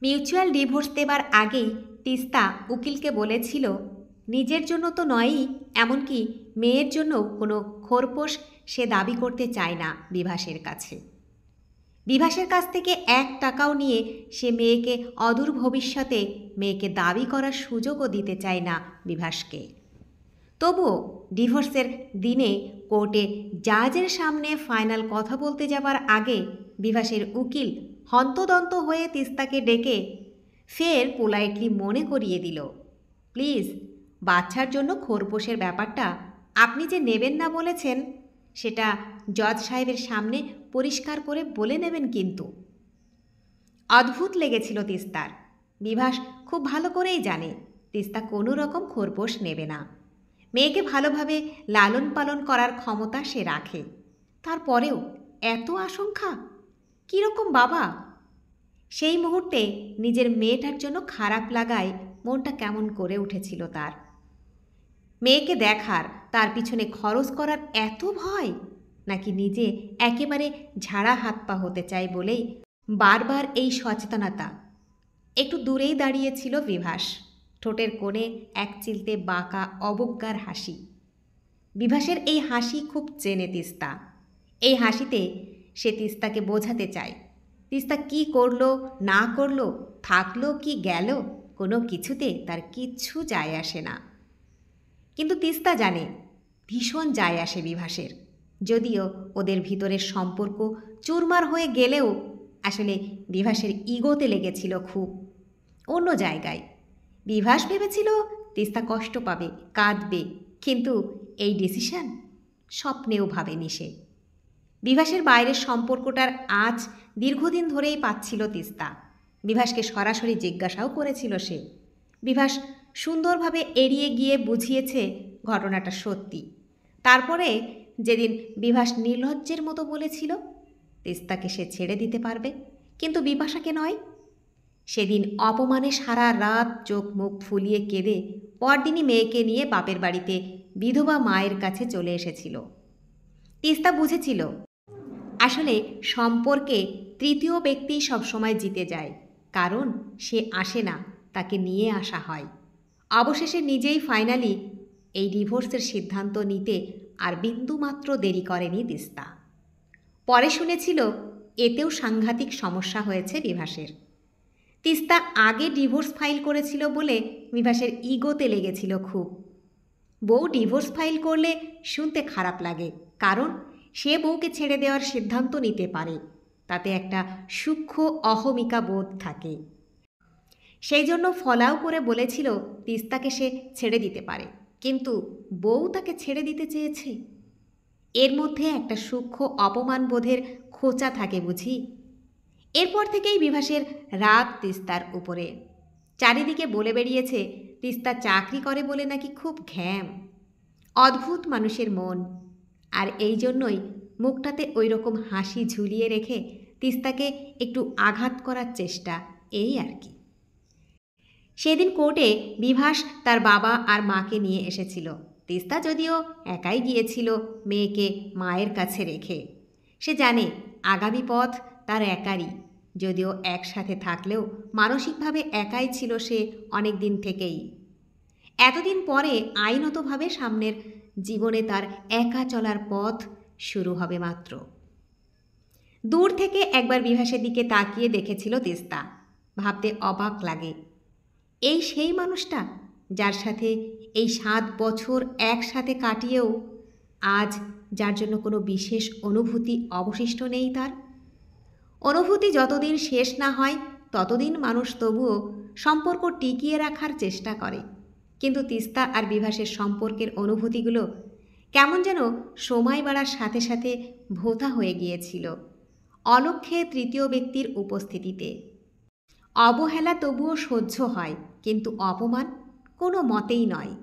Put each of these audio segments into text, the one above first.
Mutual divorce দেবার আগেই তিস্তা উকিলকে বলেছিল নিজের জন্য তো নয়ই, এমনকি মেয়ের জন্য কোনো খোরপোশ সে দাবি করতে চায় না বিভাসের কাছে। বিভাসের কাছ থেকে 1 টাকাও নিয়ে সে মেয়েকে অদূর ভবিষ্যতে মেয়েকে দাবি করার সুযোগও দিতে চায় না বিভাসকে। তবুও ডিভোর্সের দিনে কোর্টে জাজের সামনে ফাইনাল কথা বলতে যাবার আগে বিভাসের উকিল হন্তদন্ত হয়ে তিস্তাকে ডেকে ফের পোলাইটলি মনে করিয়ে দিল, প্লিজ, বাচ্চার জন্য খোরপোশের ব্যাপারটা আপনি যে নেবেন না বলেছেন সেটা জজ সাহেবের সামনে পরিষ্কার করে বলে নেবেন কিন্তু। অদ্ভুত লেগেছিল তিস্তার। বিভাস খুব ভালো করেই জানে তিস্তা কোনো রকম খোরপোশ নেবে না। মেয়েকে ভালোভাবে লালন পালন করার ক্ষমতা সে রাখে। তারপরেও এত আশঙ্কা, কীরকম বাবা! সেই মুহূর্তে নিজের মেয়েটার জন্য খারাপ লাগায় মনটা কেমন করে উঠেছিল তার। মেয়েকে দেখার, তার পিছনে খরচ করার এত ভয়, নাকি নিজে একেবারে ঝাড়া হাত পা হতে চায় বলেই বারবার এই সচেতনতা। একটু দূরেই দাঁড়িয়েছিল বিভাস, ঠোঁটের কোণে এক চিলতে বাঁকা অবজ্ঞার হাসি। বিভাসের এই হাসি খুব চেনে তিস্তা। এই হাসিতে সে তিস্তাকে বোঝাতে চায় তিস্তা কি করলো না করলো, থাকলো কি গেল, কোনো কিছুতে তার কিচ্ছু যায় আসে না। কিন্তু তিস্তা জানে ভীষণ যায় আসে বিভাসের। যদিও ওদের ভিতরের সম্পর্ক চুরমার হয়ে গেলেও আসলে বিভাসের ইগোতে লেগেছিল খুব, অন্য জায়গায়। বিভাস ভেবেছিল তিস্তা কষ্ট পাবে, কাঁদবে, কিন্তু এই ডিসিশন স্বপ্নেও ভাবেনি সে। বিভাসের বাইরের সম্পর্কটার আঁচ দীর্ঘদিন ধরেই পাচ্ছিল তিস্তা। বিভাসকে সরাসরি জিজ্ঞাসাও করেছিল সে। বিভাস সুন্দরভাবে এড়িয়ে গিয়ে বুঝিয়েছে ঘটনাটা সত্যি। তারপরে যেদিন বিভাস নির্লজ্জের মতো বলেছিল তিস্তাকে সে ছেড়ে দিতে পারবে, কিন্তু বিপাশাকে নয়, সেদিন অপমানে সারা রাত চোখ মুখ ফুলিয়ে কেঁদে পরদিনই মেয়েকে নিয়ে বাপের বাড়িতে বিধবা মায়ের কাছে চলে এসেছিল। তিস্তা বুঝেছিল আসলে সম্পর্কে তৃতীয় ব্যক্তি সবসময় জিতে যায়, কারণ সে আসে না, তাকে নিয়ে আসা হয়। অবশেষে নিজেই ফাইনালি এই ডিভোর্সের সিদ্ধান্ত নিতে আর বিন্দুমাত্র দেরি করেনি তিস্তা। পরে শুনেছিল এতেও সাংঘাতিক সমস্যা হয়েছে বিভাসের। তিস্তা আগে ডিভোর্স ফাইল করেছিল বলে বিভাসের ইগোতে লেগেছিল খুব। বউ ডিভোর্স ফাইল করলে শুনতে খারাপ লাগে, কারণ সে বউকে ছেড়ে দেওয়ার সিদ্ধান্ত নিতে পারে, তাতে একটা সূক্ষ্ম অহমিকা বোধ থাকে। সেই জন্য ফলাও করে বলেছিল তিস্তাকে সে ছেড়ে দিতে পারে, কিন্তু বউ তাকে ছেড়ে দিতে চেয়েছে। এর মধ্যে একটা সূক্ষ্ম অপমানবোধের খোঁচা থাকে বুঝি। এরপর থেকেই বিভাসের রাগ তিস্তার উপরে। চারিদিকে বলে বেরিয়েছে তিস্তা চাকরি করে বলে নাকি খুব ঘ্যাম। অদ্ভুত মানুষের মন, আর এই জন্যই মুখটাতে ওই রকম হাসি ঝুলিয়ে রেখে তিস্তাকে একটু আঘাত করার চেষ্টা, এই আর কি। সেদিন কোর্টে বিভাস তার বাবা আর মাকে নিয়ে এসেছিল। তিস্তা যদিও একাই গিয়েছিল মেয়েকে মায়ের কাছে রেখে। সে জানে আগামী পথ তার একারই, যদিও একসাথে থাকলেও মানসিকভাবে একাই ছিল সে অনেক দিন থেকেই। এতদিন পরে আইনতভাবে সামনের জীবনে তার একা চলার পথ শুরু হবে মাত্র। দূর থেকে একবার বিভাসের দিকে তাকিয়ে দেখেছিল তিস্তা। ভাবতে অবাক লাগে, এই সেই মানুষটা যার সাথে এই 7 বছর একসাথে কাটিয়েও আজ যার জন্য কোনো বিশেষ অনুভূতি অবশিষ্ট নেই তার। অনুভূতি যতদিন শেষ না হয় ততদিন মানুষ তবুও সম্পর্ক টিকিয়ে রাখার চেষ্টা করে, কিন্তু তিস্তা আর বিভাসের সম্পর্কের অনুভূতিগুলো কেমন যেন সময় বাড়ার সাথে সাথে ভোঁতা হয়ে গিয়েছিল অলক্ষ্যে তৃতীয় ব্যক্তির উপস্থিতিতে। অবহেলা তবুও সহ্য হয়, কিন্তু অপমান কোনো মতেই নয়।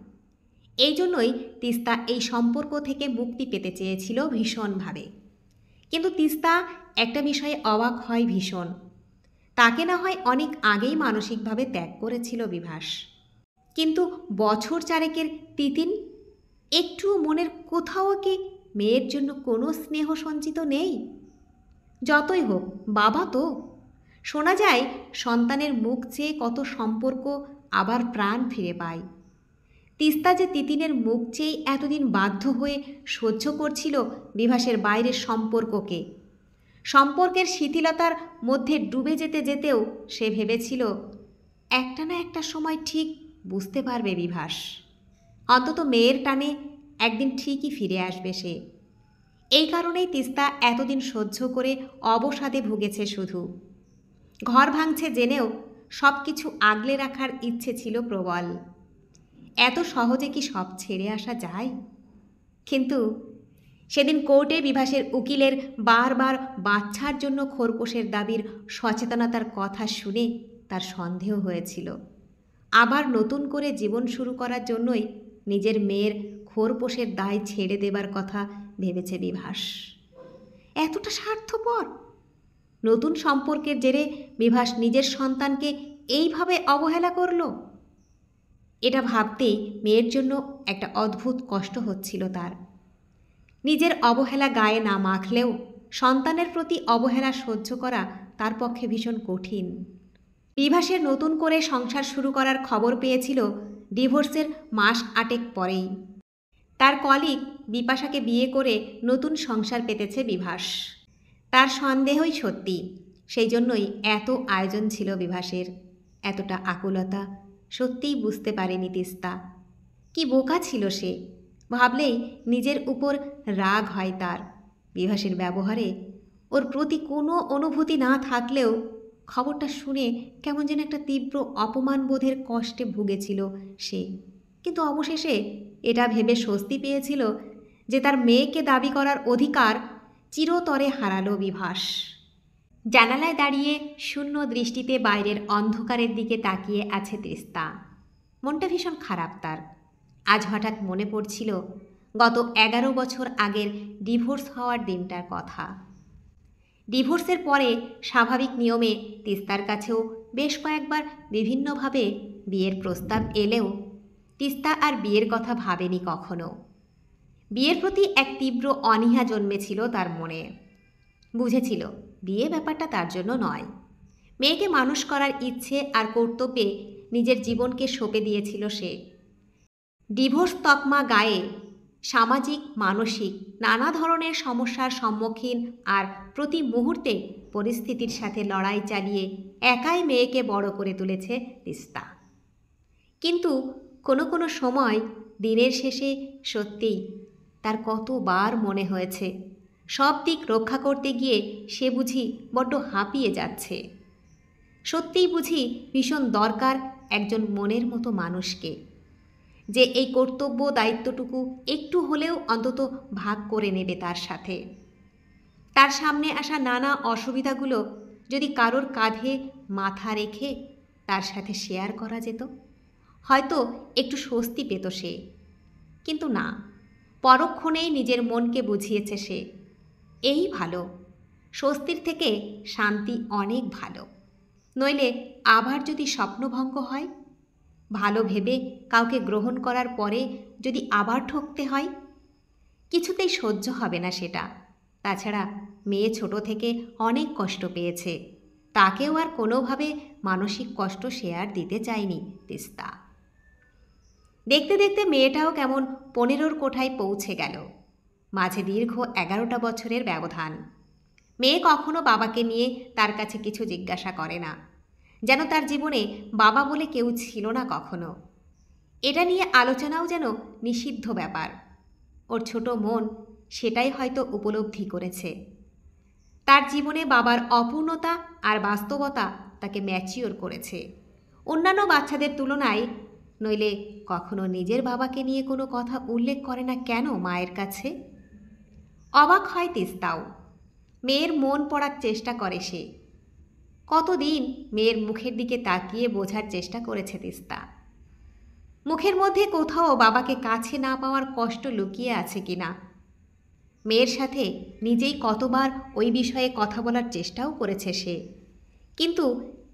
এই জন্যই তিস্তা এই সম্পর্ক থেকে মুক্তি পেতে চেয়েছিল ভীষণভাবে। কিন্তু তিস্তা একটা বিষয়ে অবাক হয় ভীষণ, তাকে না হয় অনেক আগেই মানসিকভাবে ত্যাগ করেছিল বিভাস, কিন্তু বছর চারেকের তিতিন একটুও মনের কোথাও কি মেয়ের জন্য কোনো স্নেহ সঞ্চিত নেই? যতই হোক বাবা তো, শোনা যায় সন্তানের মুখ চেয়ে কত সম্পর্ক আবার প্রাণ ফিরে পায়। তিস্তা যে তিতিনের মুখ চেয়েই এতদিন বাধ্য হয়ে সহ্য করছিল বিভাসের বাইরের সম্পর্ককে, সম্পর্কের শিথিলতার মধ্যে ডুবে যেতে যেতেও সে ভেবেছিল একটা না একটা সময় ঠিক বুঝতে পারবে বিভাস, অন্তত মেয়ের টানে একদিন ঠিকই ফিরে আসবে সে। এই কারণেই তিস্তা এতদিন সহ্য করে অবসাদে ভুগেছে। শুধু ঘর ভাঙছে জেনেও সব কিছু আগলে রাখার ইচ্ছে ছিল প্রবল। এত সহজে কি সব ছেড়ে আসা যায়? কিন্তু সেদিন কোর্টে বিভাসের উকিলের বারবার বাচ্চার জন্য খোরপোশের দাবির সচেতনতার কথা শুনে তার সন্দেহ হয়েছিল। আবার নতুন করে জীবন শুরু করার জন্যই নিজের মেয়ের খোরপোশের দায় ছেড়ে দেবার কথা ভেবেছে বিভাস। এতটা স্বার্থপর! নতুন সম্পর্কের জেরে বিভাস নিজের সন্তানকে এইভাবে অবহেলা করল। এটা ভাবতেই মেয়ের জন্য একটা অদ্ভুত কষ্ট হচ্ছিল তার। নিজের অবহেলা গায়ে না মাখলেও সন্তানের প্রতি অবহেলা সহ্য করা তার পক্ষে ভীষণ কঠিন। বিভাসের নতুন করে সংসার শুরু করার খবর পেয়েছিল ডিভোর্সের মাস 8 পরেই। তার কলিগ বিপাশাকে বিয়ে করে নতুন সংসার পেতেছে বিভাস। তার সন্দেহই সত্যি, সেই জন্যই এত আয়োজন ছিল বিভাসের, এতটা আকুলতা। সত্যিই বুঝতে পারেনি তিস্তা। কি বোকা ছিল সে! ভাবলেই নিজের উপর রাগ হয় তার। বিভাসের ব্যবহারে ওর প্রতি কোনো অনুভূতি না থাকলেও খবরটা শুনে কেমন যেন একটা তীব্র অপমানবোধের কষ্টে ভুগেছিল সে। কিন্তু অবশেষে এটা ভেবে স্বস্তি পেয়েছিল যে তার মেয়েকে দাবি করার অধিকার চিরতরে হারালো বিভাস। জানালায় দাঁড়িয়ে শূন্য দৃষ্টিতে বাইরের অন্ধকারের দিকে তাকিয়ে আছে তিস্তা। মনটা ভীষণ খারাপ তার। আজ হঠাৎ মনে পড়ছিল গত 11 বছর আগের ডিভোর্স হওয়ার দিনটার কথা। ডিভোর্সের পরে স্বাভাবিক নিয়মে তিস্তার কাছেও বেশ কয়েকবার বিভিন্নভাবে বিয়ের প্রস্তাব এলেও তিস্তা আর বিয়ের কথা ভাবেনি কখনো। বিয়ের প্রতি এক তীব্র অনীহা জন্মেছিল তার মনে। বুঝেছিল বিয়ে ব্যাপারটা তার জন্য নয়। মেয়েকে মানুষ করার ইচ্ছে আর কর্তব্যে নিজের জীবনকে সঁপে দিয়েছিল সে। ডিভোর্স তকমা গায়ে সামাজিক মানসিক নানা ধরনের সমস্যার সম্মুখীন আর প্রতি মুহূর্তে পরিস্থিতির সাথে লড়াই চালিয়ে একাই মেয়েকে বড় করে তুলেছে তিস্তা। কিন্তু কোনো কোনো সময় দিনের শেষে সত্যিই তার কতবার মনে হয়েছে সব দিক রক্ষা করতে গিয়ে সে বুঝি বড্ড হাঁপিয়ে যাচ্ছে। সত্যিই বুঝি ভীষণ দরকার একজন মনের মতো মানুষকে, যে এই কর্তব্য দায়িত্বটুকু একটু হলেও অন্তত ভাগ করে নেবে তার সাথে। তার সামনে আসা নানা অসুবিধাগুলো যদি কারোর কাঁধে মাথা রেখে তার সাথে শেয়ার করা যেত, হয়তো একটু স্বস্তি পেত সে। কিন্তু না, পরক্ষণেই নিজের মনকে বুঝিয়েছে সে, এই ভালো, স্বস্তির থেকে শান্তি অনেক ভালো। নইলে আবার যদি স্বপ্নভঙ্গ হয়, ভালো ভেবে কাউকে গ্রহণ করার পরে যদি আবার ঠকতে হয়, কিছুতেই সহ্য হবে না সেটা। তাছাড়া মেয়ে ছোট থেকে অনেক কষ্ট পেয়েছে, তাকেও আর কোনোভাবে মানসিক কষ্ট সে আর দিতে চায়নি তিস্তা। দেখতে দেখতে মেয়েটাও কেমন 15 কোঠায় পৌঁছে গেল। মাঝে দীর্ঘ 11টা বছরের ব্যবধান। মেয়ে কখনো বাবাকে নিয়ে তার কাছে কিছু জিজ্ঞাসা করে না, যেন তার জীবনে বাবা বলে কেউ ছিল না কখনো। এটা নিয়ে আলোচনাও যেন নিষিদ্ধ ব্যাপার। ওর ছোট মন সেটাই হয়তো উপলব্ধি করেছে। তার জীবনে বাবার অপূর্ণতা আর বাস্তবতা তাকে ম্যাচিওর করেছে অন্যান্য বাচ্চাদের তুলনায়। নইলে কখনো নিজের বাবাকে নিয়ে কোনো কথা উল্লেখ করে না কেন মায়ের কাছে? অবাক হয় তিস্তাও। মেয়ের মন পড়ার চেষ্টা করে সে। কতদিন মেয়ের মুখের দিকে তাকিয়ে বোঝার চেষ্টা করেছে তিস্তা। মুখের মধ্যে কোথাও বাবাকে কাছে না পাওয়ার কষ্ট লুকিয়ে আছে কিনা। মেয়ের সাথে নিজেই কতবার ওই বিষয়ে কথা বলার চেষ্টাও করেছে সে। কিন্তু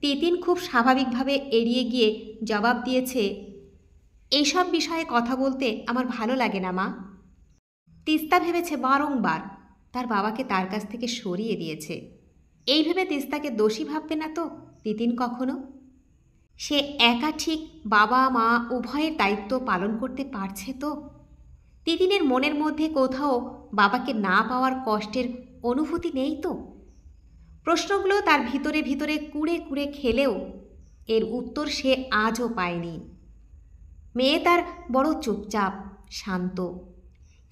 তিতিন খুব স্বাভাবিকভাবে এড়িয়ে গিয়ে জবাব দিয়েছে, এইসব বিষয়ে কথা বলতে আমার ভালো লাগে না মা। তিস্তা ভেবেছে বারংবার তার বাবাকে তার কাছ থেকে সরিয়ে দিয়েছে, এই ভেবে তিস্তাকে দোষী ভাববে না তো তিতিন কখনো? সে একা ঠিক বাবা মা উভয়ের দায়িত্ব পালন করতে পারছে তো? তিতিনের মনের মধ্যে কোথাও বাবাকে না পাওয়ার কষ্টের অনুভূতি নেই তো? প্রশ্নগুলো তার ভিতরে ভিতরে কুড়ে কুড়ে খেলেও এর উত্তর সে আজও পায়নি। মেয়ে তার বড় চুপচাপ, শান্ত।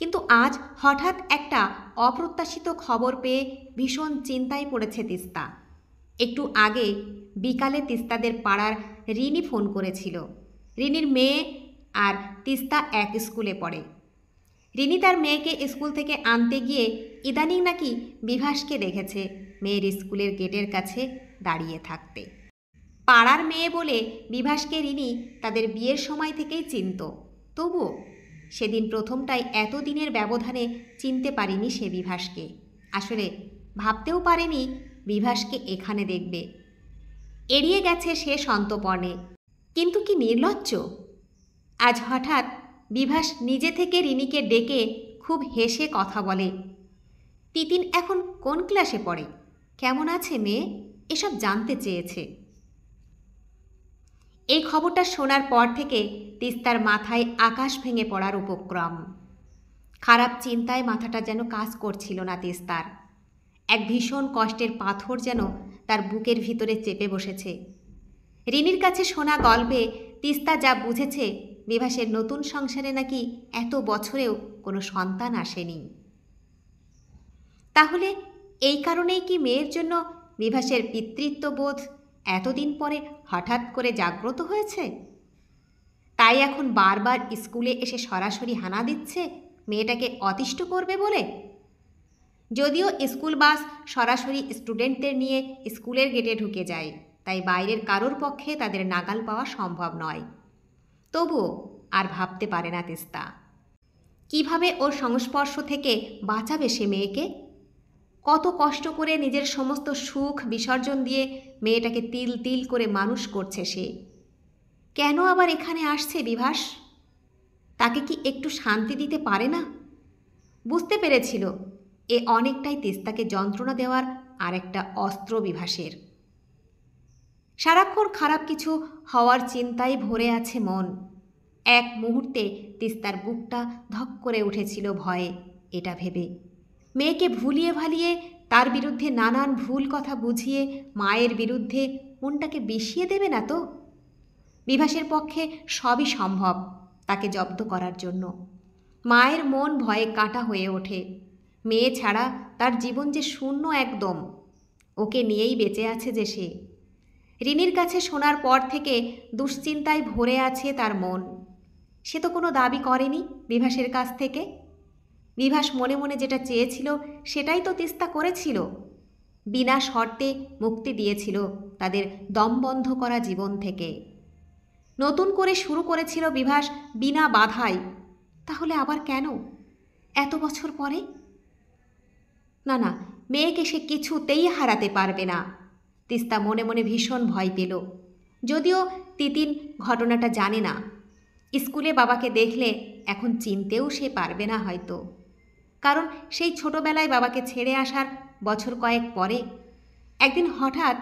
কিন্তু আজ হঠাৎ একটা অপ্রত্যাশিত খবর পেয়ে ভীষণ চিন্তায় পড়েছে তিস্তা। একটু আগে বিকালে তিস্তাদের পাড়ার রিনি ফোন করেছিল। রিনির মেয়ে আর তিস্তা এক স্কুলে পড়ে। রিনি তার মেয়েকে স্কুল থেকে আনতে গিয়ে ইদানিং নাকি বিভাসকে দেখেছে মেয়ের স্কুলের গেটের কাছে দাঁড়িয়ে থাকতে। পাড়ার মেয়ে বলে বিভাসকে রিনি তাদের বিয়ের সময় থেকেই চিনত। তবুও সেদিন প্রথমটায় এতদিনের ব্যবধানে চিনতে পারিনি সে বিভাসকে। আসলে ভাবতেও পারেনি বিভাসকে এখানে দেখবে। এড়িয়ে গেছে সে সন্তর্পণে। কিন্তু কি নির্লজ্জ! আজ হঠাৎ বিভাস নিজে থেকে রিনিকে ডেকে খুব হেসে কথা বলে। তিতিন এখন কোন ক্লাসে পড়ে, কেমন আছে মেয়ে, এসব জানতে চেয়েছে। এই খবরটা শোনার পর থেকে তিস্তার মাথায় আকাশ ভেঙে পড়ার উপক্রম। খারাপ চিন্তায় মাথাটা যেন কাজ করছিল না তিস্তার। এক ভীষণ কষ্টের পাথর যেন তার বুকের ভিতরে চেপে বসেছে। রিনির কাছে শোনা গল্পে তিস্তা যা বুঝেছে, বিভাসের নতুন সংসারে নাকি এত বছরেও কোনো সন্তান আসেনি। তাহলে এই কারণেই কি মেয়ের জন্য বিভাসের পিতৃত্ববোধ এতদিন পরে হঠাৎ করে জাগ্রত হয়েছে? তাই এখন বারবার স্কুলে এসে সরাসরি হানা দিচ্ছে মেয়েটাকে অতিষ্ঠ করবে বলে? যদিও স্কুল বাস সরাসরি স্টুডেন্টদের নিয়ে স্কুলের গেটে ঢুকে যায়, তাই বাইরের কারোর পক্ষে তাদের নাগাল পাওয়া সম্ভব নয়। তবুও আর ভাবতে পারে না তিস্তা কিভাবে ওর সংস্পর্শ থেকে বাঁচাবে সে মেয়েকে। কত কষ্ট করে নিজের সমস্ত সুখ বিসর্জন দিয়ে মেয়েটাকে তিল তিল করে মানুষ করছে সে। কেন আবার এখানে আসছে বিভাস? তাকে কি একটু শান্তি দিতে পারে না? বুঝতে পেরেছিল এ অনেকটাই তিস্তাকে যন্ত্রণা দেওয়ার আরেকটা অস্ত্র বিভাসের। সারাক্ষণ খারাপ কিছু হওয়ার চিন্তায় ভরে আছে মন। এক মুহূর্তে তিস্তার বুকটা ধক করে উঠেছিল ভয়ে, এটা ভেবে মেয়েকে ভুলিয়ে ভালিয়ে তার বিরুদ্ধে নানান ভুল কথা বুঝিয়ে মায়ের বিরুদ্ধে মনটাকে বিষিয়ে দেবে না তো? বিভাসের পক্ষে সবই সম্ভব তাকে জব্দ করার জন্য। মায়ের মন ভয়ে কাঁটা হয়ে ওঠে। মেয়ে ছাড়া তার জীবন যে শূন্য একদম। ওকে নিয়েই বেঁচে আছে যে সে। রিনির কাছে শোনার পর থেকে দুশ্চিন্তায় ভরে আছে তার মন। সে তো কোনো দাবি করেনি বিভাসের কাছ থেকে। বিভাস মনে মনে যেটা চেয়েছিল সেটাই তো তিস্তা করেছিল। বিনা শর্তে মুক্তি দিয়েছিল তাদের দমবন্ধ করা জীবন থেকে। নতুন করে শুরু করেছিল বিভাস বিনা বাধায়। তাহলে আবার কেন এত বছর পরে? না না, মেয়েকে সে কিছুতেই হারাতে পারবে না। তিস্তা মনে মনে ভীষণ ভয় পেল। যদিও তিতিন ঘটনাটা জানে না। স্কুলে বাবাকে দেখলে এখন চিনতেও সে পারবে না হয়তো। কারণ সেই ছোটবেলায় বাবাকে ছেড়ে আসার বছর কয়েক পরে একদিন হঠাৎ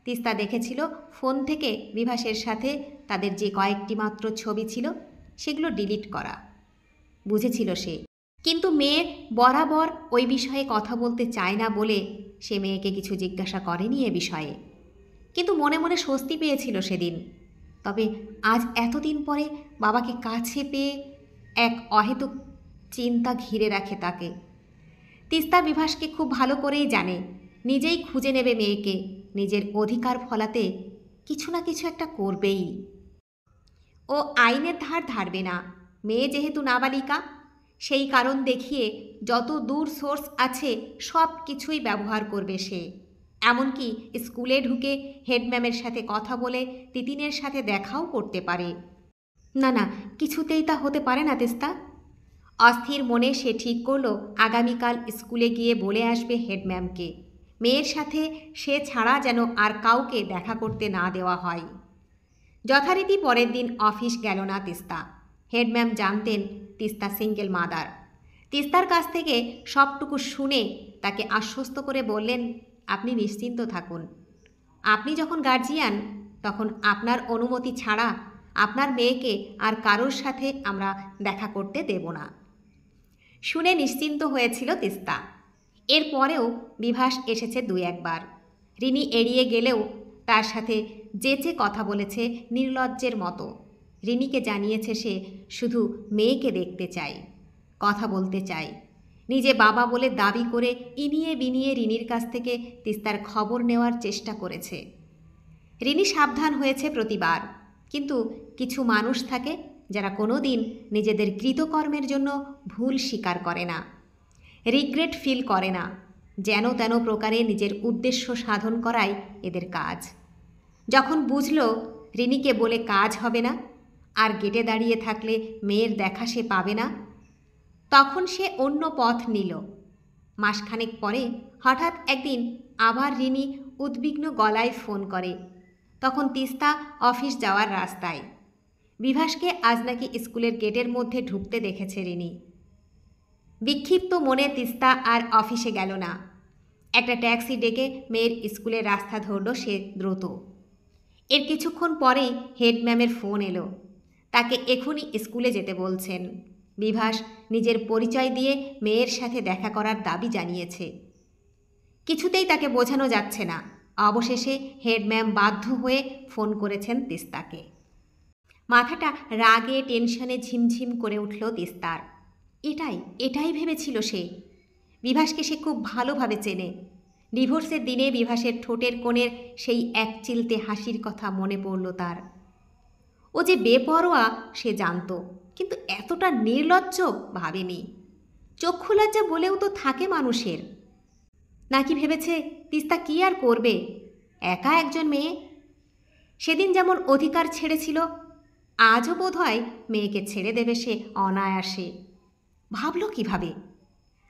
তিস্তা দেখেছিল ফোন থেকে বিভাসের সাথে তাদের যে কয়েকটি মাত্র ছবি ছিল সেগুলো ডিলিট করা। বুঝেছিল সে, কিন্তু মেয়ে বরাবর ওই বিষয়ে কথা বলতে চায় না বলে সে মেয়েকে কিছু জিজ্ঞাসা করেনি এ বিষয়ে। কিন্তু মনে মনে স্বস্তি পেয়েছিল সেদিন। তবে আজ এতদিন পরে বাবাকে কাছে পেয়ে এক অহেতুক চিন্তা ঘিরে রাখে তাকে। তিস্তা বিভাসকে খুব ভালো করেই জানে নিজেই খুঁজে নেবে মেয়েকে। নিজের অধিকার ফলাতে কিছু না কিছু একটা করবেই। ও আইনের ধার ধারবে না। মেয়ে যেহেতু নাবালিকা, সেই কারণ দেখিয়ে যত দূর সোর্স আছে সব কিছুই ব্যবহার করবে সে। এমনকি স্কুলে ঢুকে হেডম্যামের সাথে কথা বলে তিতিনের সাথে দেখাও করতে পারে। না না, কিছুতেই তা হতে পারে না তিস্তা। অস্থির মনে সে ঠিক করল আগামীকাল স্কুলে গিয়ে বলে আসবে হেডম্যামকে মেয়ের সাথে সে ছাড়া যেন আর কাউকে দেখা করতে না দেওয়া হয়। যথারীতি পরের দিন অফিস গেল না তিস্তা। হেডম্যাম জানতেন তিস্তা সিঙ্গেল মাদার। তিস্তার কাছ থেকে সবটুকু শুনে তাকে আশ্বস্ত করে বললেন, আপনি নিশ্চিন্ত থাকুন। আপনি যখন গার্জিয়ান, তখন আপনার অনুমতি ছাড়া আপনার মেয়েকে আর কারোর সাথে আমরা দেখা করতে দেব না। শুনে নিশ্চিন্ত হয়েছিল তিস্তা। এরপরেও বিভাস এসেছে দুই একবার। রিনি এড়িয়ে গেলেও তার সাথে যেচে কথা বলেছে নির্লজ্জের মতো। রিনিকে জানিয়েছে সে শুধু মেয়েকে দেখতে চায়, কথা বলতে চায়। নিজে বাবা বলে দাবি করে ইনিয়ে বিনিয়ে রিনির কাছ থেকে তিস্তার খবর নেওয়ার চেষ্টা করেছে। রিনি সাবধান হয়েছে প্রতিবার, কিন্তু কিছু মানুষ থাকে যারা কোনো দিন নিজেদের কৃতকর্মের জন্য ভুল স্বীকার করে না, রিগ্রেট ফিল করে না। যেন তেন প্রকারে নিজের উদ্দেশ্য সাধন করাই এদের কাজ। যখন বুঝল রিনিকে বলে কাজ হবে না, আর গেটে দাঁড়িয়ে থাকলে মেয়ের দেখা সে পাবে না, তখন সে অন্য পথ নিল। মাসখানেক পরে হঠাৎ একদিন আবার রিনি উদ্বিগ্ন গলায় ফোন করে। তখন তিস্তা অফিস যাওয়ার রাস্তায়। বিভাসকে আজ নাকি স্কুলের গেটের মধ্যে ঢুকতে দেখেছে রিনি। বিক্ষিপ্ত মনে তিস্তা আর অফিসে গেল না। একটা ট্যাক্সি ডেকে মেয়ের স্কুলের রাস্তা ধরল সে দ্রুত। এর কিছুক্ষণ পরেই হেড ম্যামের ফোন এলো, তাকে এখনই স্কুলে যেতে বলছেন। বিভাস নিজের পরিচয় দিয়ে মেয়ের সাথে দেখা করার দাবি জানিয়েছে। কিছুতেই তাকে বোঝানো যাচ্ছে না। অবশেষে হেড ম্যাম বাধ্য হয়ে ফোন করেছেন তিস্তাকে। মাথাটা রাগে টেনশনে ঝিমঝিম করে উঠল তিস্তার। এটাই ভেবেছিল সে। বিভাসকে সে খুব ভালোভাবে চেনে। ডিভোর্সের দিনে বিভাসের ঠোঁটের কোণের সেই এক চিলতে হাসির কথা মনে পড়ল তার। ও যে বেপরোয়া সে জানত, কিন্তু এতটা নির্লজ্জ ভাবেনি। চক্ষু লজ্জা বলেও তো থাকে মানুষের। নাকি ভেবেছে তিস্তা কি আর করবে, একা একজন মেয়ে। সেদিন যেমন অধিকার ছেড়েছিল, আজও বোধ হয় মেয়েকে ছেড়ে দেবে সে অনায়াসে। ভাবল কিভাবে?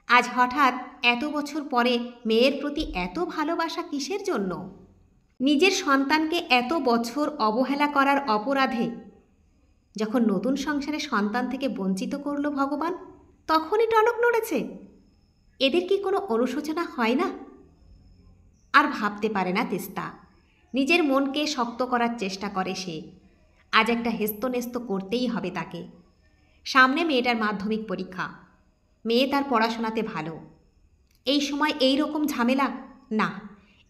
আজ হঠাৎ এত বছর পরে মেয়ের প্রতি এত ভালোবাসা কিসের জন্য? নিজের সন্তানকে এত বছর অবহেলা করার অপরাধে যখন নতুন সংসারে সন্তান থেকে বঞ্চিত করল ভগবান, তখনই টনক নড়েছে। এদের কি কোনো অনুশোচনা হয় না? আর ভাবতে পারে না তিস্তা। নিজের মনকে শক্ত করার চেষ্টা করে সে। আজ একটা হেস্তনেস্ত করতেই হবে তাকে। সামনে মেয়েটার মাধ্যমিক পরীক্ষা। মেয়ে তার পড়াশোনাতে ভালো। এই সময় এই রকম ঝামেলা না।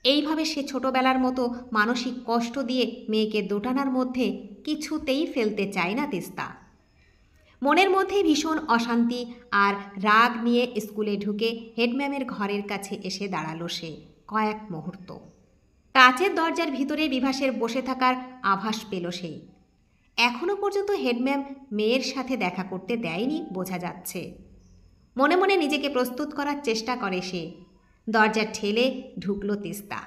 এইভাবে সে ছোটবেলার মতো মানসিক কষ্ট দিয়ে মেয়েকে দোটানার মধ্যে কিছুতেই ফেলতে চায় না তিস্তা। মনের মধ্যে ভীষণ অশান্তি আর রাগ নিয়ে স্কুলে ঢুকে হেডম্যামের ঘরের কাছে এসে দাঁড়ালো সে কয়েক মুহূর্ত। কাচের দরজার ভিতরে বিভাসের বসে থাকার আভাস পেল সে। এখনও পর্যন্ত হেডম্যাম মেয়ের সাথে দেখা করতে দেয়নি বোঝা যাচ্ছে। মনে মনে নিজেকে প্রস্তুত করার চেষ্টা করে সে। দরজা ঠেলে ঢুকল তিস্তা।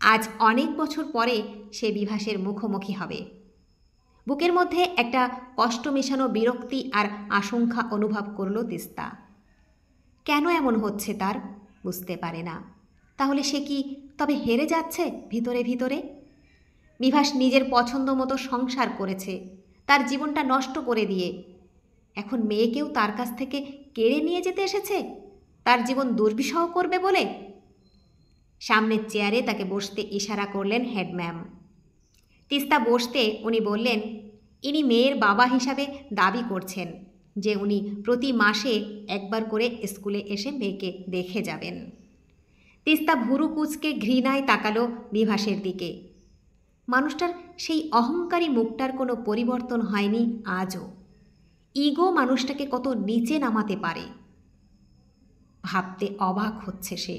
আজ অনেক বছর পরে সে বিভাসের মুখোমুখি হবে। বুকের মধ্যে একটা কষ্ট মেশানো বিরক্তি আর আশঙ্কা অনুভব করল তিস্তা। কেন এমন হচ্ছে তার বুঝতে পারে না। তাহলে সে কি তবে হেরে যাচ্ছে ভিতরে ভিতরে? বিভাস নিজের পছন্দ মতো সংসার করেছে, তার জীবনটা নষ্ট করে দিয়ে। এখন মেয়েকেও তার কাছ থেকে কেড়ে নিয়ে যেতে এসেছে, তার জীবন দুর্বিষহ করবে বলে। সামনের চেয়ারে তাকে বসতে ইশারা করলেন হেডম্যাম। তিস্তা বসতে উনি বললেন, ইনি মেয়ের বাবা হিসাবে দাবি করছেন যে উনি প্রতি মাসে একবার করে স্কুলে এসে মেয়েকে দেখে যাবেন। তিস্তা ভুরু কুঁচকে ঘৃণায় তাকালো বিভাসের দিকে। মানুষটার সেই অহংকারী মুখটার কোনো পরিবর্তন হয়নি আজও। ইগো মানুষটাকে কত নিচে নামাতে পারে ভাবতে অবাক হচ্ছে সে।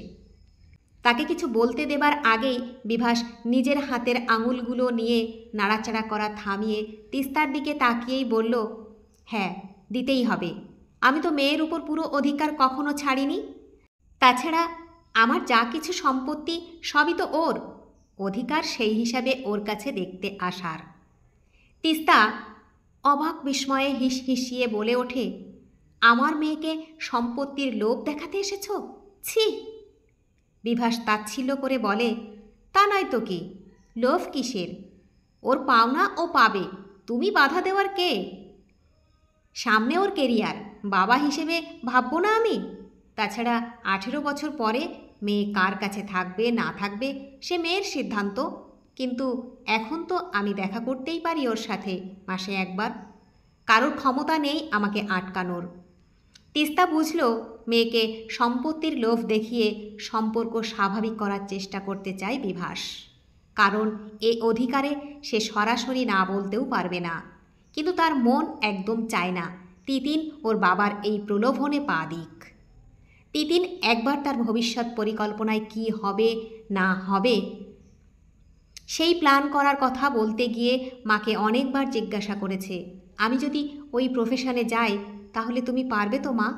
তাকে কিছু বলতে দেবার আগেই বিভাস নিজের হাতের আঙুলগুলো নিয়ে নাড়াচাড়া করা থামিয়ে তিস্তার দিকে তাকিয়েই বলল, হ্যাঁ দিতেই হবে। আমি তো মেয়ের উপর পুরো অধিকার কখনো ছাড়িনি। তাছাড়া আমার যা কিছু সম্পত্তি সবই তো ওর। অধিকার সেই হিসাবে ওর কাছে দেখতে আসার। তিস্তা অবাক বিস্ময়ে হিসহিসিয়ে বলে ওঠে, আমার মেয়েকে সম্পত্তির লোভ দেখাতে এসেছ? ছি! বিভাস তাচ্ছিল্য করে বলে, তা নয় তো কি, লোভ কিসের? ওর পাওনা ও পাবে, তুমি বাধা দেওয়ার কে? সামনে ওর কেরিয়ার, বাবা হিসেবে ভাববো না আমি? তাছাড়া 18 বছর পরে মেয়ে কার কাছে থাকবে না থাকবে সে মেয়ের সিদ্ধান্ত, কিন্তু এখন তো আমি দেখা করতেই পারি ওর সাথে মাসে একবার। কারোর ক্ষমতা নেই আমাকে আটকানোর। তিস্তা বুঝল মেয়েকে সম্পত্তির লোভ দেখিয়ে সম্পর্ক স্বাভাবিক করার চেষ্টা করতে চায় বিভাস, কারণ এ অধিকারে সে সরাসরি না বলতেও পারবে না। কিন্তু তার মন একদম চায় না তিতিন ওর বাবার এই প্রলোভনে পা দিক। তিতিন একবার তার ভবিষ্যৎ পরিকল্পনায় কি হবে না হবে সেই প্ল্যান করার কথা বলতে গিয়ে মাকে অনেকবার জিজ্ঞাসা করেছে, আমি যদি ওই প্রফেশনে যাই তাহলে তুমি পারবে তো মা?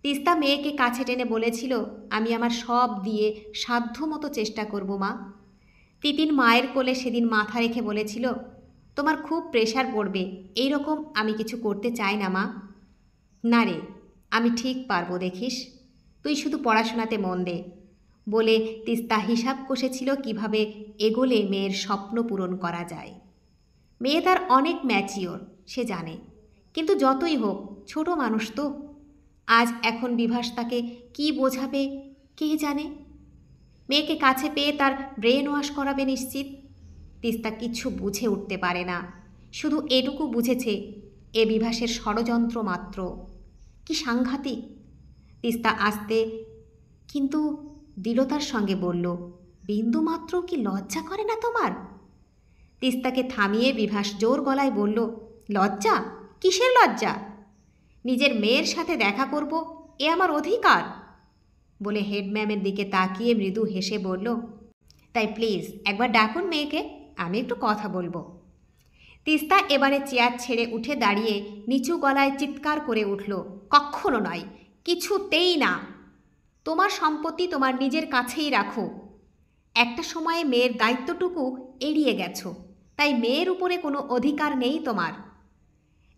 তিস্তা মেয়েকে কাছে টেনে বলেছিল, আমি আমার সব দিয়ে সাধ্যমতো চেষ্টা করব মা। তিতিন মায়ের কোলে সেদিন মাথা রেখে বলেছিল, তোমার খুব প্রেশার পড়বে, এই রকম আমি কিছু করতে চাই না মা। না রে, আমি ঠিক পারবো দেখিস, তুই শুধু পড়াশোনাতে মন দে বলে তিস্তা হিসাব কষেছিল কিভাবে এগোলে মেয়ের স্বপ্ন পূরণ করা যায়। মেয়ে তার অনেক ম্যাচিওর, সে জানে, কিন্তু যতই হোক ছোট মানুষ তো। আজ এখন বিভাস তাকে কি বোঝাবে কে জানে। মেয়েকে কাছে পেয়ে তার ব্রেন ওয়াশ করাবে নিশ্চিত। তিস্তা কিছু বুঝে উঠতে পারে না, শুধু এটুকু বুঝেছে এ বিভাসের ষড়যন্ত্র মাত্র। কি সাংঘাতিক! তিস্তা আসতে কিন্তু দৃঢ়তার সঙ্গে বলল, বিন্দুমাত্র কি লজ্জা করে না তোমার? তিস্তাকে থামিয়ে বিভাস জোর গলায় বলল, লজ্জা? কিসের লজ্জা? নিজের মেয়ের সাথে দেখা করব এ আমার অধিকার বলে হেডম্যামের দিকে তাকিয়ে মৃদু হেসে বলল, তাই প্লিজ একবার ডাকুন মেয়েকে, আমি একটু কথা বলবো। তিস্তা এবারে চেয়ার ছেড়ে উঠে দাঁড়িয়ে নিচু গলায় চিৎকার করে উঠল, কক্ষনো নয়, কিছুতেই না। তোমার সম্পত্তি তোমার নিজের কাছেই রাখো। একটা সময়ে মেয়ের দায়িত্বটুকু এড়িয়ে গেছো, তাই মেয়ের উপরে কোনো অধিকার নেই তোমার।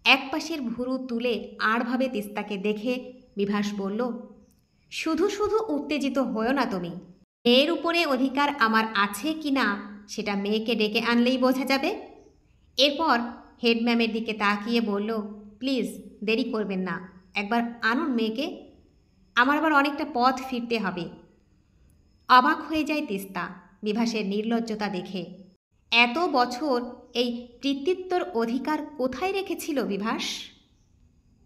একপাশের ভুরু তুলে আড়ভাবে তিস্তাকে দেখে বিভাস বলল, শুধু শুধু উত্তেজিত হও না তুমি। মেয়ের উপরে অধিকার আমার আছে কি না সেটা মেয়েকে ডেকে আনলেই বোঝা যাবে। এরপর হেডম্যামের দিকে তাকিয়ে বলল, প্লিজ দেরি করবেন না, একবার আনুন মেয়েকে, আমার আবার অনেকটা পথ ফিরতে হবে। অবাক হয়ে যায় তিস্তা বিভাসের নির্লজ্জতা দেখে। এত বছর এই কৃতিত্বর অধিকার কোথায় রেখেছিল বিভাস?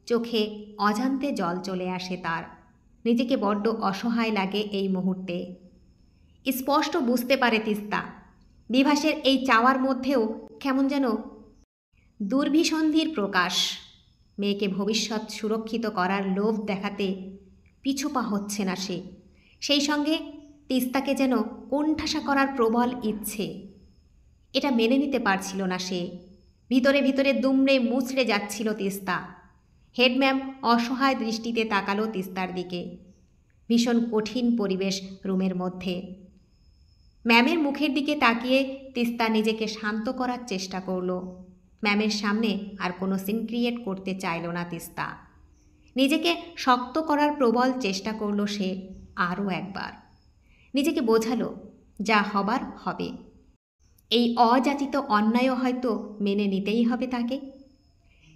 চোখে অজান্তে জল চলে আসে তার। নিজেকে বড্ড অসহায় লাগে এই মুহূর্তে। স্পষ্ট বুঝতে পারে তিস্তা বিভাসের এই চাওয়ার মধ্যেও কেমন যেন দুর্বিসন্ধির প্রকাশ। মেয়েকে ভবিষ্যৎ সুরক্ষিত করার লোভ দেখাতে পিছুপা হচ্ছে না সে, সেই সঙ্গে তিস্তাকে যেন কোণঠাসা করার প্রবল ইচ্ছে। এটা মেনে নিতে পারছিল না সে। ভিতরে ভিতরে দুমড়ে মুচড়ে যাচ্ছিল তিস্তা। হেডম্যাম অসহায় দৃষ্টিতে তাকালো তিস্তার দিকে। ভীষণ কঠিন পরিবেশ রুমের মধ্যে। ম্যামের মুখের দিকে তাকিয়ে তিস্তা নিজেকে শান্ত করার চেষ্টা করল। ম্যামের সামনে আর কোনো সিন ক্রিয়েট করতে চাইল না তিস্তা। নিজেকে শক্ত করার প্রবল চেষ্টা করল সে আরও একবার। নিজেকে বোঝালো যা হবার হবে। এই অযাচিত অন্যায়ও হয়তো মেনে নিতেই হবে তাকে।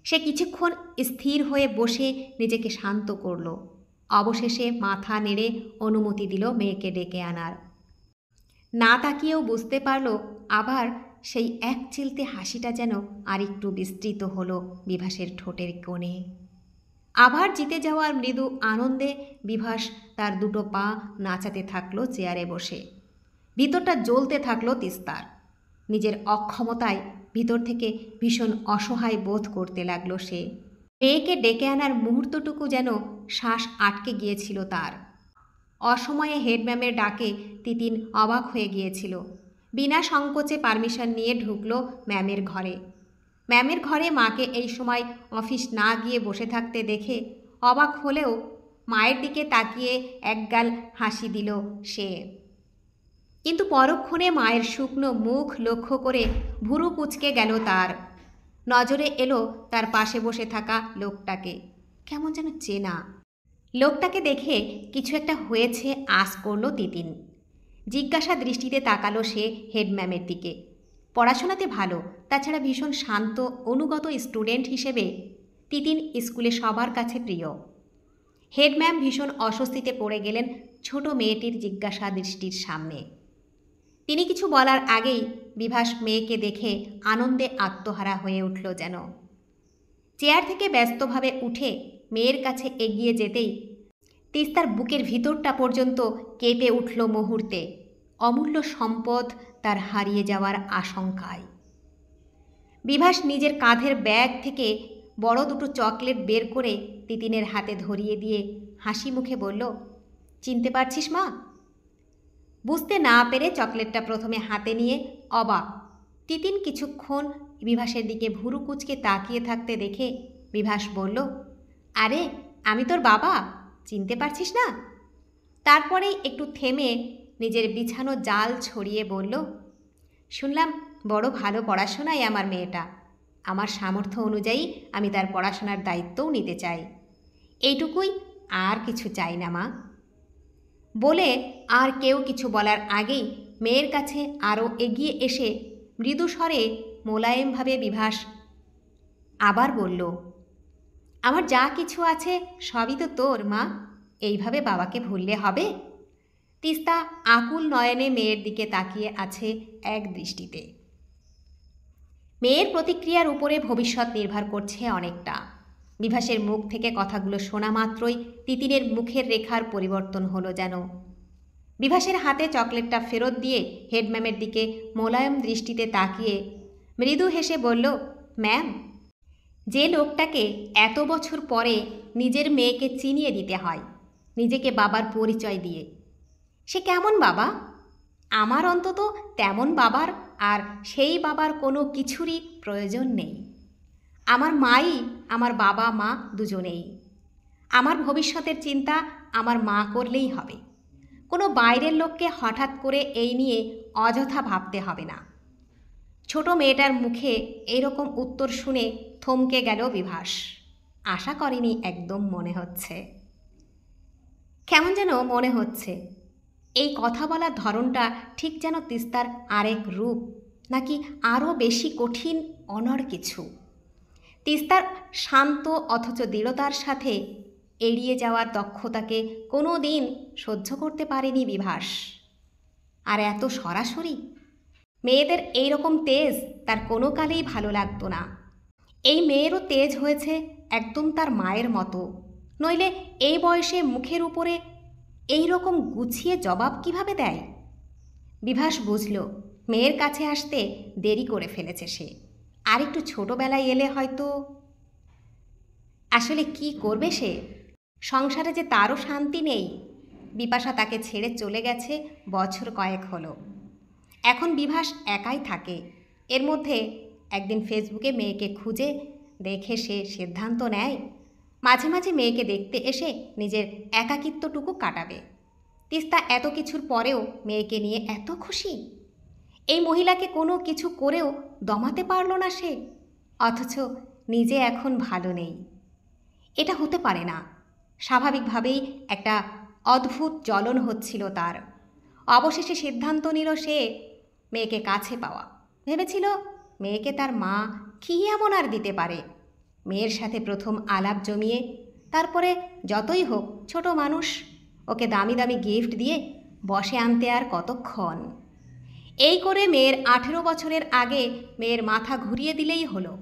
সে কিছুক্ষণ স্থির হয়ে বসে নিজেকে শান্ত করল। অবশেষে মাথা নেড়ে অনুমতি দিল মেয়েকে ডেকে আনার। না তাকিয়েও বুঝতে পারল আবার সেই এক চিলতে হাসিটা যেন আরেকটু বিস্তৃত হলো বিভাসের ঠোঁটের কোণে। আবার জিতে যাওয়ার মৃদু আনন্দে বিভাস তার দুটো পা নাচাতে থাকলো চেয়ারে বসে। ভিতরটা জ্বলতে থাকলো তিস্তার। নিজের অক্ষমতায় ভিতর থেকে ভীষণ অসহায় বোধ করতে লাগলো সে। মেয়েকে ডেকে আনার মুহূর্তটুকু যেন শ্বাস আটকে গিয়েছিল তার। অসময়ে হেডম্যামের ডাকে তিতিন অবাক হয়ে গিয়েছিল। বিনা সংকোচে পারমিশন নিয়ে ঢুকলো ম্যামের ঘরে। ম্যামের ঘরে মাকে এই সময় অফিস না গিয়ে বসে থাকতে দেখে অবাক হলেও মায়ের দিকে তাকিয়ে একগাল হাসি দিল সে। কিন্তু পরক্ষণে মায়ের শুকনো মুখ লক্ষ্য করে ভুরু কুঁচকে গেল তার। নজরে এলো তার পাশে বসে থাকা লোকটাকে, কেমন যেন চেনা। লোকটাকে দেখে কিছু একটা হয়েছে আশ করল তিতিন। জিজ্ঞাসা দৃষ্টিতে তাকালো সে হেডম্যামের দিকে। পড়াশোনাতে ভালো, তাছাড়া ভীষণ শান্ত অনুগত স্টুডেন্ট হিসেবে তিতিন স্কুলে সবার কাছে প্রিয়। হেডম্যাম ভীষণ অস্বস্তিতে পড়ে গেলেন ছোট মেয়েটির জিজ্ঞাসা দৃষ্টির সামনে। তিনি কিছু বলার আগেই বিভাস মেয়েকে দেখে আনন্দে আত্মহারা হয়ে উঠল যেন। চেয়ার থেকে ব্যস্তভাবে উঠে মেয়ের কাছে এগিয়ে যেতেই তিস্তার বুকের ভিতরটা পর্যন্ত কেঁপে উঠল মুহূর্তে, অমূল্য সম্পদ তার হারিয়ে যাওয়ার আশঙ্কায়। বিভাস নিজের কাঁধের ব্যাগ থেকে বড় দুটো চকলেট বের করে তিতিনের হাতে ধরিয়ে দিয়ে হাসি মুখে বলল, চিনতে পারছিস মা? বুঝতে না পেরে চকলেটটা প্রথমে হাতে নিয়ে অবাক তিতিন কিছুক্ষণ বিভাসের দিকে ভুরু কুঁচকে তাকিয়ে থাকতে দেখে বিভাস বলল, আরে আমি তোর বাবা, চিনতে পারছিস না? তারপরেই একটু থেমে নিজের বিছানো জাল ছড়িয়ে বলল, শুনলাম বড় ভালো পড়াশোনায় আমার মেয়েটা। আমার সামর্থ্য অনুযায়ী আমি তার পড়াশোনার দায়িত্বও নিতে চাই, এইটুকুই, আর কিছু চাই না মা। বলে আর কেউ কিছু বলার আগেই মেয়ের কাছে আরও এগিয়ে এসে মৃদু স্বরে মোলায়েমভাবে বিভাস আবার বলল, আমার যা কিছু আছে সবই তো তোর মা, এইভাবে বাবাকে ভুললে হবে? তিস্তা আকুল নয়নে মেয়ের দিকে তাকিয়ে আছে এক দৃষ্টিতে। মেয়ের প্রতিক্রিয়ার উপরে ভবিষ্যৎ নির্ভর করছে অনেকটা। বিভাসের মুখ থেকে কথাগুলো শোনা মাত্রই তিতিনের মুখের রেখার পরিবর্তন হলো যেন। বিভাসের হাতে চকলেটটা ফেরত দিয়ে হেডম্যামের দিকে মোলায়েম দৃষ্টিতে তাকিয়ে মৃদু হেসে বলল, ম্যাম, যে লোকটাকে এত বছর পরে নিজের মেয়েকে চিনিয়ে দিতে হয় নিজেকে বাবার পরিচয় দিয়ে, সে কেমন বাবা? আমার অন্তত তেমন বাবার আর সেই বাবার কোনো কিছুরই প্রয়োজন নেই। আমার মাই আমার বাবা মা দুজনেই। আমার ভবিষ্যতের চিন্তা আমার মা করলেই হবে। কোনো বাইরের লোককে হঠাৎ করে এই নিয়ে অযথা ভাবতে হবে না। ছোট মেয়েটার মুখে এইরকম উত্তর শুনে থমকে গেল বিভাস। আশা করেনি একদম, মনে হচ্ছে কেমন যেন মনে হচ্ছে এই কথা বলার ধরনটা ঠিক যেন তিস্তার আরেক রূপ, নাকি আরও বেশি কঠিন অনড় কিছু। তিস্তার শান্ত অথচ দৃঢ়তার সাথে এড়িয়ে যাওয়ার দক্ষতাকে কোনো দিন সহ্য করতে পারেনি বিভাস। আর এত সরাসরি মেয়েদের এই রকম তেজ তার কোনো কালেই ভালো লাগতো না। এই মেয়েরও তেজ হয়েছে একদম তার মায়ের মতো, নইলে এই বয়সে মুখের উপরে এই রকম গুছিয়ে জবাব কিভাবে দেয়? বিভাস বুঝল মেয়ের কাছে আসতে দেরি করে ফেলেছে সে। আর একটু ছোটোবেলায় এলে হয়তো। আসলে কি করবে সে? সংসারে যে তারও শান্তি নেই। বিপাশা তাকে ছেড়ে চলে গেছে বছর কয়েক হলো। এখন বিভাস একাই থাকে। এর মধ্যে একদিন ফেসবুকে মেয়েকে খুঁজে দেখে সে সিদ্ধান্ত নেয় মাঝে মাঝে মেয়েকে দেখতে এসে নিজের একাকিত্বটুকু কাটাবে। তিস্তা এত কিছুর পরেও মেয়েকে নিয়ে এত খুশি। এই মহিলাকে কোনো কিছু করেও দমাতে পারল না সে, অথচ নিজে এখন ভালো নেই। এটা হতে পারে না। স্বাভাবিকভাবেই একটা অদ্ভুত জ্বলন হচ্ছিল তার। অবশেষে সিদ্ধান্ত নিল সে মেয়েকে কাছে পাওয়া। ভেবেছিল মেয়েকে তার মা কী এমন আর দিতে পারে। মেয়ের সাথে প্রথম আলাপ জমিয়ে তারপরে যতই হোক ছোট মানুষ, ওকে দামি দামি গিফট দিয়ে বসে আনতে আর কতক্ষণ। এই করে মেয়ের 18 বছরের আগে মেয়ের মাথা ঘুরিয়ে দিলেই হলো।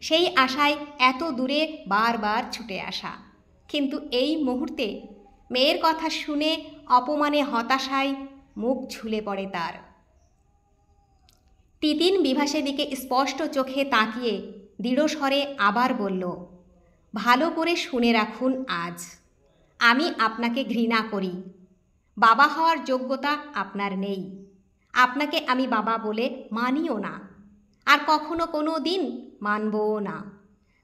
সেই আশায় এত দূরে বারবার ছুটে আসা, কিন্তু এই মুহূর্তে মেয়ের কথা শুনে অপমানে হতাশায় মুখ ঝুলে পড়ে তার। তিতিন বিভাসের দিকে স্পষ্ট চোখে তাকিয়ে দৃঢ় স্বরে আবার বলল, ভালো করে শুনে রাখুন আজ, আমি আপনাকে ঘৃণা করি। বাবা হওয়ার যোগ্যতা আপনার নেই। আপনাকে আমি বাবা বলে মানিও না, আর কখনো কোনো দিন মানবও না।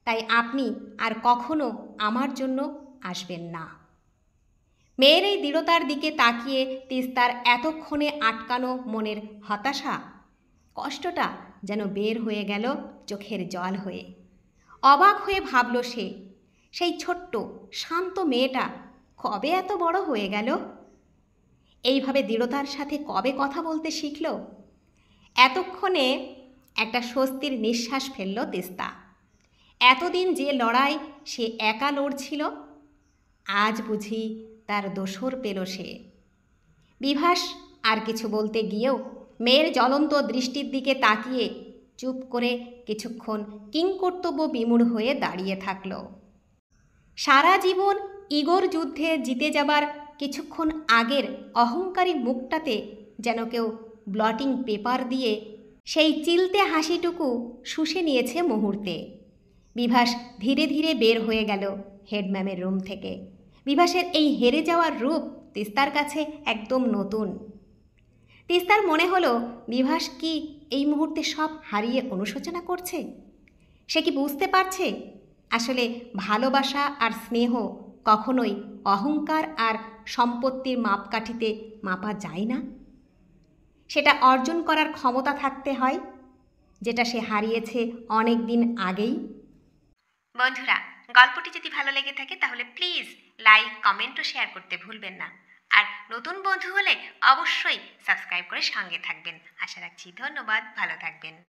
তাই আপনি আর কখনো আমার জন্য আসবেন না। মেয়ের এই দৃঢ়তার দিকে তাকিয়ে তিস্তার এতক্ষণে আটকানো মনের হতাশা, কষ্টটা যেন বের হয়ে গেল চোখের জল হয়ে। অবাক হয়ে ভাবল সে, সেই ছোট্ট শান্ত মেয়েটা কবে এত বড় হয়ে গেল? এইভাবে দৃঢ়তার সাথে কবে কথা বলতে শিখল? এতক্ষণে একটা স্বস্তির নিঃশ্বাস ফেলল তিস্তা। এতদিন যে লড়াই সে একা লড়ছিল, আজ বুঝি তার দোসর পেল সে। বিভাস আর কিছু বলতে গিয়েও মেয়ের জ্বলন্ত দৃষ্টির দিকে তাকিয়ে চুপ করে কিছুক্ষণ কিংকর্তব্য বিমূঢ় হয়ে দাঁড়িয়ে থাকল। সারা জীবন ইগোর যুদ্ধে জিতে যাবার কিছুক্ষণ আগের অহংকারী মুখটাতে যেন কেউ ব্লটিং পেপার দিয়ে সেই চিলতে হাসিটুকু শুষে নিয়েছে মুহূর্তে। বিভাস ধীরে ধীরে বের হয়ে গেল হেডম্যামের রুম থেকে। বিভাসের এই হেরে যাওয়ার রূপ তিস্তার কাছে একদম নতুন। তিস্তার মনে হলো বিভাস কি এই মুহূর্তে সব হারিয়ে অনুশোচনা করছে? সে কি বুঝতে পারছে আসলে ভালোবাসা আর স্নেহ কখনোই অহংকার আর সম্পত্তির মাপকাঠিতে মাপা যায় না? সেটা অর্জন করার ক্ষমতা থাকতে হয়, যেটা সে হারিয়েছে অনেক দিন আগেই। বন্ধুরা, গল্পটি যদি ভালো লেগে থাকে তাহলে প্লিজ লাইক, কমেন্ট ও শেয়ার করতে ভুলবেন না। আর নতুন বন্ধু হলে অবশ্যই সাবস্ক্রাইব করে সঙ্গে থাকবেন। আশা রাখছি। ধন্যবাদ। ভালো থাকবেন।